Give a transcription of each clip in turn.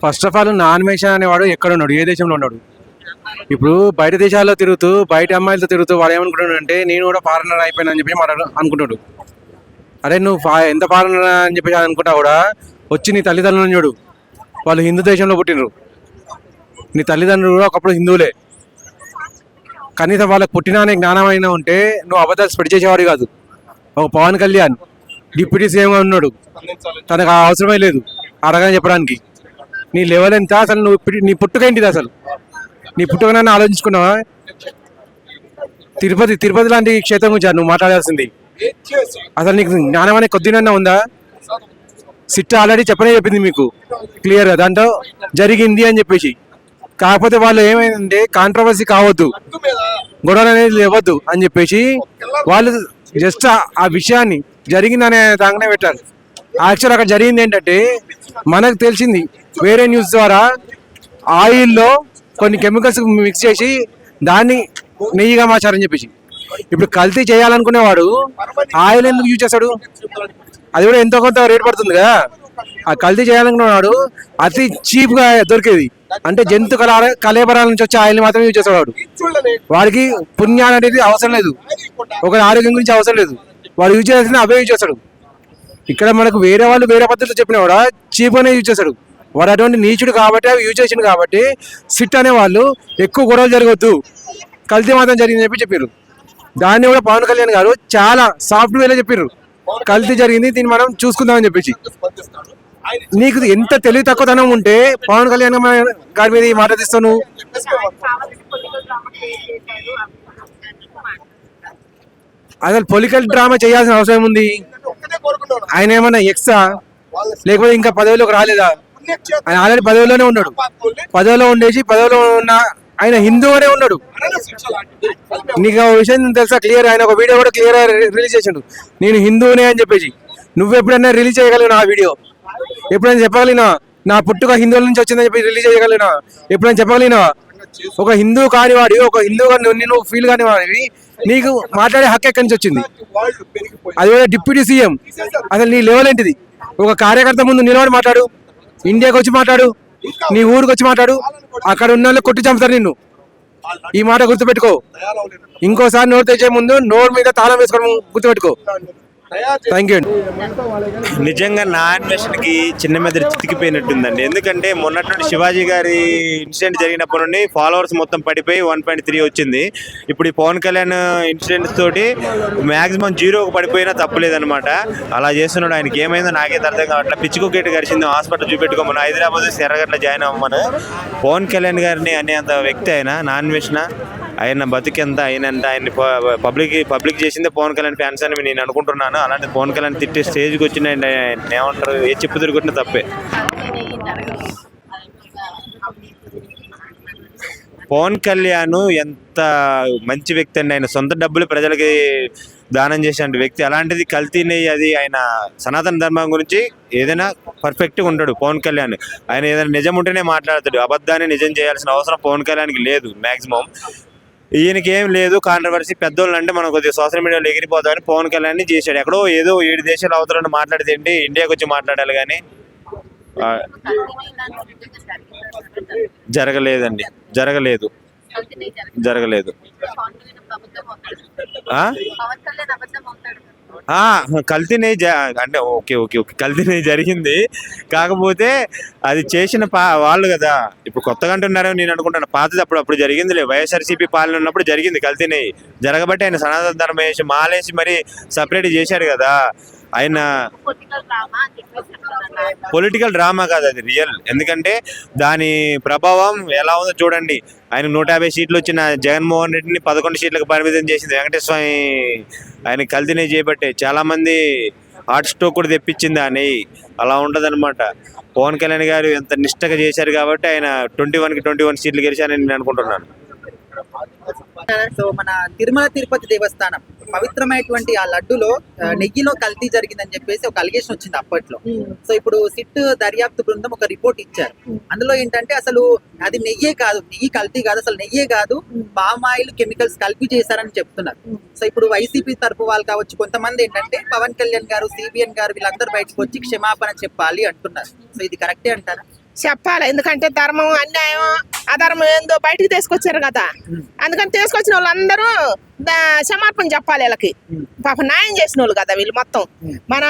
First of all non వేషన్ అనేవాడు ఎక్కడ ఉన్నాడు, ఏ దేశంలో ఉన్నాడు? ఇప్పుడు బయట దేశాల్లో తిరుగుతూ బయట అమ్మాయిలతో తిరుగుతూ వాడు ఏమనుకుంటున్నాడు అంటే నేను కూడా ఫారెనర్ అయిపోయినా అని చెప్పి మాట అనుకుంటాడు. అరే నువ్వు ఎంత ఫారెనర్ అని చెప్పి అనుకుంటా కూడా వచ్చి నీ తల్లిదండ్రులను చూడు, వాళ్ళు హిందూ దేశంలో పుట్టినరు. నీ తల్లిదండ్రులు కూడా ఒకప్పుడు హిందువులే. కనీసం వాళ్ళకి పుట్టిన అనే జ్ఞానమైనా ఉంటే నువ్వు అబద్ధాలు స్ప్రెడ్ చేసేవాడు కాదు. ఒక పవన్ కళ్యాణ్ డిప్యూటీ సీఎంగా ఉన్నాడు, తనకు అవసరమే లేదు అడగని చెప్పడానికి. నీ లెవెల్ ఎంత అసలు? నువ్వు నీ పుట్టుక ఏంటిది అసలు? నీ పుట్టుకనన్నా ఆలోచించుకున్నావా? తిరుపతి లాంటి క్షేత్రం గురించి నువ్వు మాట్లాడాల్సింది. అసలు నీకు జ్ఞానం అనే కొద్దినన్నా ఉందా? సిట్ ఆల్రెడీ చెప్పింది మీకు క్లియర్గా, దాంట్లో జరిగింది అని చెప్పేసి. కాకపోతే వాళ్ళు ఏమైందంటే కాంట్రవర్సీ కావద్దు, గొడవలు అనేది లేవద్దు అని చెప్పేసి వాళ్ళు జస్ట్ ఆ విషయాన్ని జరిగిందనే దాకానే పెట్టారు. యాక్చువల్ అక్కడ జరిగింది ఏంటంటే మనకు తెలిసింది వేరే న్యూస్ ద్వారా ఆయిల్లో కొన్ని కెమికల్స్ మిక్స్ చేసి దాన్ని నెయ్యిగా మార్చారని చెప్పేసి. ఇప్పుడు కల్తీ చేయాలనుకునేవాడు ఆయిల్ ఎందుకు యూజ్ చేస్తాడు? అది కూడా ఎంతో కొంత రేట్ పడుతుంది కదా. ఆ కల్తీ చేయాలనుకునేవాడు అతి చీప్ గా దొరికేది అంటే జంతు కలేబరాల నుంచి వచ్చే ఆయిల్ మాత్రమే యూజ్ చేస్తాడు. వాడికి పుణ్యాన్ని అనేది అవసరం లేదు, ఒక ఆరోగ్యం గురించి అవసరం లేదు. వాడు యూజ్ చేయాల్సిన అవే యూజ్ చేస్తాడు. ఇక్కడ మనకు వేరే వాళ్ళు వేరే పద్ధతిలో చెప్పినా కూడా చీప్ గానే యూజ్ చేస్తాడు. వాడు అటువంటి నీచుడు కాబట్టి అవి యూజ్ చేసిండు కాబట్టి సిట్ అనే వాళ్ళు ఎక్కువ గొడవలు జరగవద్దు, కల్తీ మాత్రం జరిగిందని చెప్పారు. దాన్ని కూడా పవన్ కళ్యాణ్ గారు చాలా సాఫ్ట్ వేలో చెప్పారు, కల్తీ జరిగింది దీన్ని మనం చూసుకుందామని చెప్పేసి. నీకు ఎంత తెలివి తక్కువతనం ఉంటే పవన్ కళ్యాణ్ గారి మీద ఈ మాట తీస్తావు? అసలు పొలిటికల్ డ్రామా చేయాల్సిన అవసరం ఉంది? ఆయన ఏమన్నా ఎక్సా లేకపోతే ఇంకా పదవిలోకి రాలేదా? ఆయన ఆల్రెడీ పదవిలోనే ఉన్నాడు. పదవిలో ఉండేసి పదవిలో ఉన్న ఆయన హిందూగానే ఉన్నాడు. నీకు ఆ విషయం తెలుసా క్లియర్? ఆయన ఒక వీడియో కూడా క్లియర్ రిలీజ్ చేసిండు, నేను హిందూనే అని చెప్పేసి. నువ్వు ఎప్పుడైనా రిలీజ్ చేయగలిగినా ఆ వీడియో? ఎప్పుడైనా చెప్పగలిగినా నా పుట్టుక హిందువుల నుంచి వచ్చిందని చెప్పి రిలీజ్ చేయగలిగినా? ఎప్పుడైనా చెప్పగలిగినా? ఒక హిందూ కానివాడి, ఒక హిందూగా నువ్వు ఫీల్ కానివాడివి నీకు మాట్లాడే హక్కు ఎక్కడి నుంచి వచ్చింది? అది కూడా డిప్యూటీ సీఎం. అసలు నీ లెవెల్ ఏంటిది? ఒక కార్యకర్త ముందు నిలబడి మాట్లాడు, ఇండియాకి వచ్చి మాట్లాడు, నీ ఊరికి వచ్చి మాట్లాడు, అక్కడ ఉన్న వాళ్ళు కొట్టి చంపుతారు నిన్ను. ఈ మాట గుర్తుపెట్టుకో. ఇంకోసారి నోరు తెచ్చే ముందు నోరు మీద తాళం వేసుకోవడం గుర్తుపెట్టుకో. Thank you. నిజంగా నా అన్వేషణ కి చిన్న మీద చితికిపోయినట్టుందండి. ఎందుకంటే మొన్నటి నుండి శివాజీ గారి ఇన్సిడెంట్ జరిగినప్పటి నుండి ఫాలోవర్స్ మొత్తం పడిపోయి 1.3 వచ్చింది. ఇప్పుడు ఈ పవన్ కళ్యాణ్ ఇన్సిడెంట్స్ తోటి మాక్సిమం 0కు పడిపోయినా తప్పలేదనమాట. అలా చేస్తున్నాడు. ఆయనకి ఏమైందో నాకైతే అర్థం కావట్లా. పిచ్చుకోకేట గడిచింది, హాస్పిటల్ చూపెట్టుకోమని హైదరాబాద్ ఎర్రగట్ల జాయిన్ అవ్వమని. పవన్ కళ్యాణ్ గారిని అనేంత వ్యక్తి ఆయన నా అన్వేషణ. ఆయన బతికెంత అయినంత ఆయన్ని పబ్లిక్ చేసిందే పవన్ కళ్యాణ్ ఫ్యాన్స్ అని నేను అనుకుంటున్నాను. అలాంటి పవన్ కళ్యాణ్ తిట్టే స్టేజ్కి వచ్చిన ఏమంటారు, ఏ చెప్పు తిరుగుతున్నా తప్పే. పవన్ కళ్యాణ్ ఎంత మంచి వ్యక్తి అండి. ఆయన సొంత డబ్బులు ప్రజలకి దానం చేసే వ్యక్తి. అలాంటిది కల్తీని అది ఆయన సనాతన ధర్మం గురించి ఏదైనా పర్ఫెక్ట్గా ఉంటాడు పవన్ కళ్యాణ్. ఆయన ఏదైనా నిజం ఉంటేనే మాట్లాడతాడు, అబద్ధాన్ని నిజం చేయాల్సిన అవసరం పవన్ కళ్యాణ్కి లేదు. మ్యాక్సిమం ఈయనకి ఏం లేదు కాంట్రవర్సీ. పెద్దోళ్ళు అంటే మనం కొద్దిగా సోషల్ మీడియాలో ఎగిరిపోతామని పవన్ కళ్యాణ్ చేశాడు. ఎక్కడో ఏదో 7 దేశాల అవతలను మాట్లాడితే ఏంటి, ఇండియాకి వచ్చి మాట్లాడాలి. కానీ జరగలేదండి, జరగలేదు. కల్తీనే అంటే ఓకే కల్తీనే జరిగింది. కాకపోతే అది చేసిన వాళ్ళు కదా. ఇప్పుడు కొత్తగా అంటున్నారో నేను అనుకుంటాను. పాతది అప్పుడు జరిగింది. వైఎస్ఆర్సీపీ పాలన ఉన్నప్పుడు జరిగింది కల్తీనే. జరగబట్టి ఆయన సనాతన ధర్మం వేసి మాలేసి మరి సపరేట్ చేశాడు కదా. ఆయన పొలిటికల్ డ్రామా కాదు, అది రియల్. ఎందుకంటే దాని ప్రభావం ఎలా ఉందో చూడండి. ఆయన 150 సీట్లు వచ్చిన జగన్మోహన్ రెడ్డిని 11 సీట్లకు పరిమితం చేసింది వెంకటేశ్వర స్వామి. ఆయన కల్తీనే చేయబట్టే చాలా మంది హార్ట్ స్ట్రోక్ కూడా తెప్పించింది అని. అలా ఉండదన్నమాట. పవన్ కళ్యాణ్ గారు ఎంత నిష్టగా చేశారు కాబట్టి ఆయన 21 సీట్లు గెలిచారని నేను అనుకుంటున్నాను. సో మన తిరుమల తిరుపతి దేవస్థానం పవిత్రమైనటువంటి ఆ లడ్డులో నెయ్యిలో కల్తీ జరిగిందని చెప్పేసి ఒక అలిగేషన్ వచ్చింది అప్పట్లో. సో ఇప్పుడు సిట్ దర్యాప్తు బృందం ఒక రిపోర్ట్ ఇచ్చారు. అందులో ఏంటంటే అసలు అది నెయ్యే కాదు, నెయ్యి కల్తీ కాదు, అసలు నెయ్యే కాదు, పామ్ ఆయిల్ కెమికల్స్ కలిపి చేశారని చెప్తున్నారు. సో ఇప్పుడు వైసీపీ తరపు వాళ్ళు కావచ్చు, కొంతమంది ఏంటంటే పవన్ కళ్యాణ్ గారు, సిబిఎన్ గారు వీళ్ళందరూ బయటకు వచ్చి క్షమాపణ చెప్పాలి అంటున్నారు. సో ఇది కరెక్టే అంటారా? చెప్పాలి, ఎందుకంటే ధర్మం అన్యాయం అధర్మం ఏందో బయటికి తీసుకొచ్చారు కదా, అందుకని తీసుకొచ్చిన వాళ్ళందరూ క్షమాపణ చెప్పాలి. వీళ్ళకి పాప న్యాయం చేసిన వాళ్ళు కదా వీళ్ళు మొత్తం. మన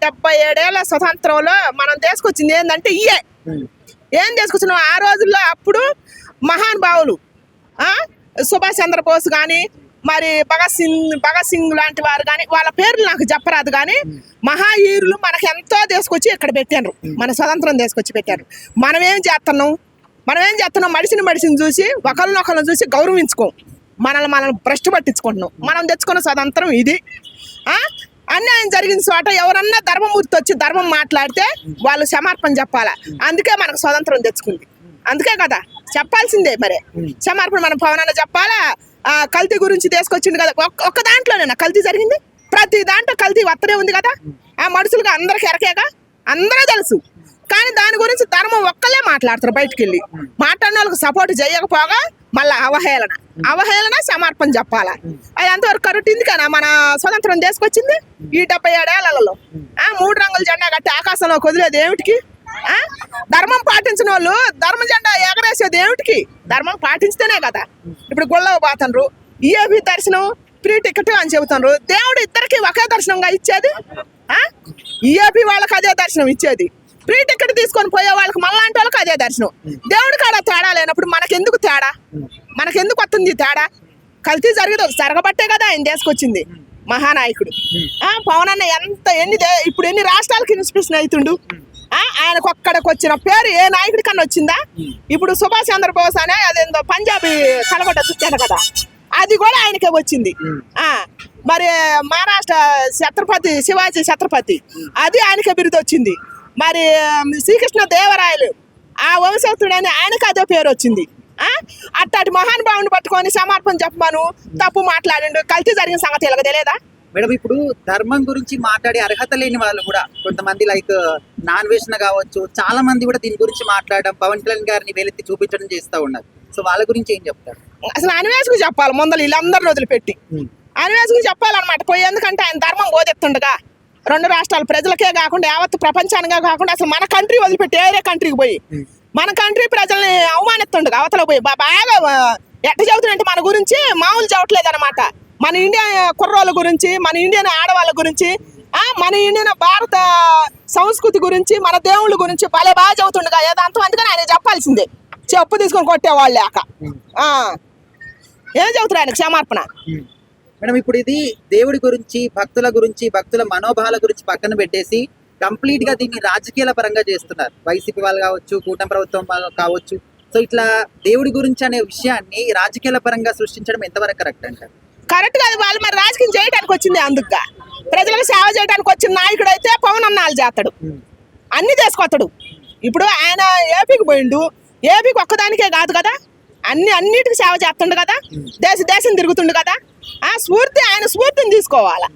77 ఏళ్ల స్వతంత్రంలో మనం తీసుకొచ్చింది ఏంటంటే ఏం తీసుకొచ్చినాం ఆ రోజుల్లో. అప్పుడు మహానుభావులు సుభాష్ చంద్రబోస్ కానీ, మరి భగత్ సింగ్ లాంటి వారు కానీ, వాళ్ళ పేర్లు నాకు చెప్పరాదు కానీ మహావీరులు మనకు ఎంతో తీసుకొచ్చి ఇక్కడ పెట్టారు, మన స్వతంత్రం తీసుకొచ్చి పెట్టారు. మనం ఏం చేస్తున్నాం మడిసిని చూసి ఒకరినొకరిని చూసి గౌరవించుకోం, మనల్ని భ్రష్టు పట్టించుకుంటున్నాం. మనం తెచ్చుకున్న స్వతంత్రం ఇది. అన్యాయం జరిగిన చోట ఎవరన్నా ధర్మమూర్తి వచ్చి ధర్మం మాట్లాడితే వాళ్ళు క్షమార్పణ చెప్పాలా. అందుకే మనకు స్వతంత్రం తెచ్చుకుంది, అందుకే కదా చెప్పాల్సిందే. మరి క్షమార్పణ మనం పవనాన్న చెప్పాలా. కల్తీ గురించి తీసుకొచ్చింది కదా, ఒక్క దాంట్లోనేనా కల్తీ జరిగింది? ప్రతి దాంట్లో కల్తీ వత్తనే ఉంది కదా. ఆ మనుషులుగా అందరికి ఎరకేగా, అందరూ తెలుసు. కానీ దాని గురించి ధర్మం ఒక్కలే మాట్లాడతారు, బయటకు వెళ్ళి మాట్లాడిన వాళ్ళకి సపోర్ట్ చేయకపోగా మళ్ళీ అవహేళన క్షమార్పణ చెప్పాలా. అది అంతవరకు కరెక్ట్. ఎందుకనా మన స్వతంత్రం తీసుకొచ్చింది ఈ 77 ఏళ్లలో 3 రంగుల జెండా కట్టి ఆకాశంలో వదిలేది ఏమిటికి? ధర్మం పాటించిన వాళ్ళు ధర్మ జెండా ఎగరేసేది ఏమిటికి? ధర్మం పాటించితేనే కదా. ఇప్పుడు గుళ్ళకు పోతున్నారు, ఈఏపీ దర్శనం ఫ్రీ టికెట్ అని చెబుతున్నారు. దేవుడు ఇద్దరికి ఒకే దర్శనంగా ఇచ్చేది, ఈఏపీ వాళ్ళకి అదే దర్శనం ఇచ్చేది. ఫ్రీ టికెట్ తీసుకొని పోయే వాళ్ళకి మళ్ళాంటి వాళ్ళకి అదే దర్శనం. దేవుడి కాడ తేడా లేనప్పుడు మనకెందుకు తేడా? మనకెందుకు వస్తుంది తేడా? కల్తీ జరగబట్టే కదా ఆయన తీసుకొచ్చింది మహానాయకుడు. పవన్ అన్న ఇప్పుడు ఎన్ని రాష్ట్రాలకి ఇన్స్పిరేషన్ అవుతుండు. ఆయనకు ఒక్కడికి వచ్చిన పేరు ఏ నాయకుడి కన్నా వచ్చిందా? ఇప్పుడు సుభాష్ చంద్రబోస్ అనే అదేందో పంజాబీ కలగొట్ట చూచాను కదా, అది కూడా ఆయనకే వచ్చింది. మరి మహారాష్ట్ర ఛత్రపతి శివాజీ ఛత్రపతి, అది ఆయనకే బిరుదు వచ్చింది. మరి శ్రీకృష్ణ దేవరాయలు ఆ వంశస్థుడని ఆయనకు అదే పేరు వచ్చింది. అట్టాటి మహానుభావుని పట్టుకొని సమర్పణ చెప్పమను, తప్పు మాట్లాడిండు, కల్తీ జరిగిన సంగతి ఇలా తెలియదా? మేడం, ఇప్పుడు ధర్మం గురించి మాట్లాడే అర్హత లేని వాళ్ళు కూడా కొంతమంది లైక్ నాన్ వేషన్ కావచ్చు, చాలా మంది కూడా దీని గురించి మాట్లాడడం, పవన్ కళ్యాణ్ గారిని వేలెత్తి చూపించడం చేస్తూ ఉన్నారు. సో వాళ్ళ గురించి ఏం చెప్తారు? అసలు అన్వేషకు చెప్పాలి, ముందలు వీళ్ళందరిని వదిలిపెట్టి అన్వేషకు చెప్పాలన్నమాట. పోయి ఎందుకంటే ఆయన ధర్మం బోధెత్తుండగా 2 రాష్ట్రాల ప్రజలకే కాకుండా యావత్ ప్రపంచానికే కాకుండా అసలు మన కంట్రీ వదిలిపెట్టి వేరే కంట్రీకి పోయి మన కంట్రీ ప్రజల్ని అవమానిస్తుండగా అవతల పోయి బాగా ఎట్ట చెబుతుందంటే మన గురించి మామూలు చెప్పట్లేదు అనమాట. మన ఇండియా కుర్రోళ్ళ గురించి, మన ఇండియన్ ఆడవాళ్ళ గురించి, మన ఇండియన్ భారత సంస్కృతి గురించి, మన దేవుళ్ళ గురించి భలే బాగా చెబుతుండగా ఏదో అంతమందిగా ఆయన చెప్పాల్సిందే. చెప్పు తీసుకొని కొట్టేవాళ్ళు లేక ఏం చెబుతారు ఆయన క్షమార్పణ. మేడం, ఇప్పుడు ఇది దేవుడి గురించి, భక్తుల గురించి, భక్తుల మనోభావాల గురించి పక్కన పెట్టేసి కంప్లీట్ గా దీన్ని రాజకీయాల పరంగా చేస్తున్నారు. వైసీపీ వాళ్ళు కావచ్చు, కూటమి ప్రభుత్వం కావచ్చు. సో ఇట్లా దేవుడి గురించి అనే విషయాన్ని రాజకీయాల పరంగా సృష్టించడం ఎంతవరకు కరెక్ట్ అంటారు? కరెక్ట్ కాదు. వాళ్ళు మరి రాజకీయం చేయడానికి వచ్చింది, అందుకుగా ప్రజలకు సేవ చేయడానికి వచ్చిన నాయకుడు అయితే పవన్ అన్నాలు చేస్తాడు, అన్ని తీసుకొస్తాడు. ఇప్పుడు ఆయన ఏపీకి పోయిండు, ఏపీకి ఒక్కదానికే కాదు కదా, అన్నిటికీ సేవ చేస్తుండు కదా, దేశం తిరుగుతుండు కదా. ఆయన స్ఫూర్తిని తీసుకోవాలా.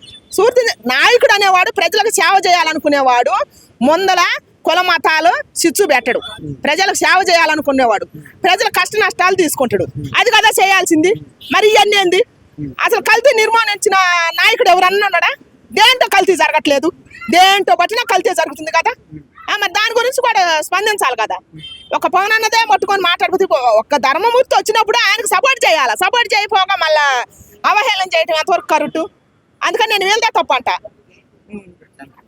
నాయకుడు అనేవాడు ప్రజలకు సేవ చేయాలనుకునేవాడు, ముందల కుల మతాలు చిచ్చు పెట్టడు, ప్రజలకు సేవ చేయాలనుకునేవాడు ప్రజల కష్ట నష్టాలు తీసుకుంటాడు. అది కదా చేయాల్సింది. మరి ఇవన్నీ ఏంది? అసలు కల్తీ నిర్మూలించిన నాయకుడు ఎవరన్నా ఉన్నాడా? దేంట్లో కల్తీ జరగట్లేదు, దేంట్లో బట్టినా కల్తీ జరుగుతుంది కదా. మరి దాని గురించి కూడా స్పందించాలి కదా. ఒక పవన్ అన్నదే పట్టుకొని మాట్లాడిపోతే ఒక్క ధర్మమూర్తి వచ్చినప్పుడు ఆయనకు సపోర్ట్ చేయాలి. సపోర్ట్ చేయకపోగా మళ్ళా అవహేళన చేయటం ఎంతవరకు కరెక్ట్? అందుకని నేను వీళ్ళదే తప్పంట.